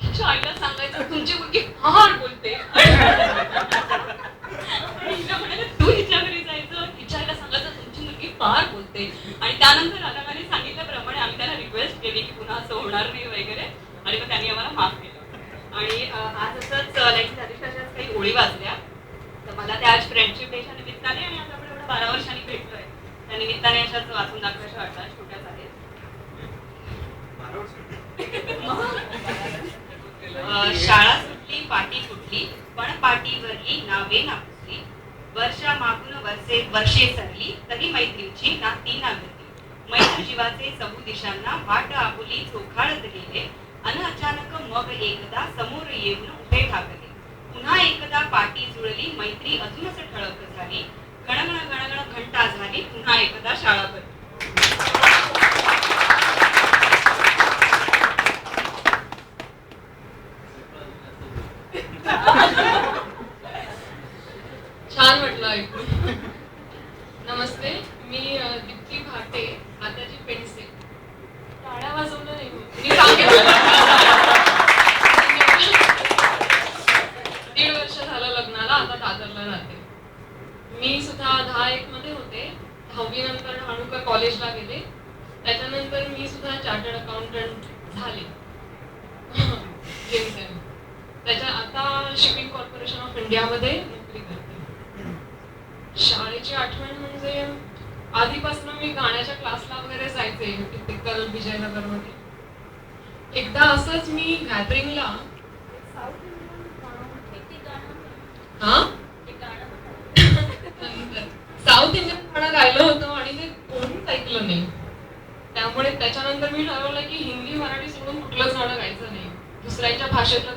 तिच्या आईला सांगायचं तुमची मुलगी फार बोलते. हिला म्हणाले तू हिच्या घरी जायचं, तिच्या आईला सांगायचं तुमची मुलगी फार बोलते. आणि त्यानंतर राधाबाईंनी सांगितल्याप्रमाणे आम्ही त्यांना रिक्वेस्ट केली की पुन्हा असं होणार नाही वगैरे, आणि मग त्यांनी आम्हाला माफ केलं. आणि आज असंच अशाच काही ओळी वाचल्या, तर मला त्या आज फ्रेंडशिप डेच्या निमित्ताने आणि आज आपण एवढं 12 वर्षांनी भेटलोय त्या निमित्ताने अशाच वाचून दाखवायच्या वाटतात. छोट्याच आहेत. शाळा सुटली पाटी फुटली, पण पाटीवरली नावे नापुसली. वर्षा मागून वर्षे सरली, तरी मैत्रीची ना ती ना गती. मैत्र जीवाचे चहू दिशांना वाट आपुली चोखाळत गेले. अन अचानक मग एकदा समोर येऊन उभे ठाकले. पुन्हा एकदा पाटी जुळली, मैत्री अजूनच ठळक झाली. गणगण गणगण घंटा झाली, पुन्हा एकदा शाळा भरली. छान म्हटलं ऐकून. नमस्ते, मी दीप्ती भाटे, आताची पेन्सिल. टाळ्या वाजवलं नाही मी सांगितलं. 1.5 वर्ष झालं लग्नाला, आता दादरला राहते. मी सुद्धा 10-1 मध्ये होते. 10वी नंतर हाणूकर कॉलेजला गेले. त्याच्यानंतर मी सुद्धा चार्टर्ड अकाउंटंट झाले. त्याच्या आता शिपिंग कॉर्पोरेशन ऑफ इंडियामध्ये नोकरी करते. शाळेची आठवण म्हणजे आधीपासून मी गाण्याच्या क्लासला वगैरे जायचे, टिपिकल विजयनगरमध्ये. एकदा असंच मी गॅदरिंगला साऊथ इंडियन गाणं गायलं होतं आणि ते कोणीच ऐकलं नाही. त्यामुळे त्याच्यानंतर मी ठरवलं की हिंदी मराठी सोडून कुठलंच गाणं गायचं नाही. दुसऱ्यांच्या भाषेतलं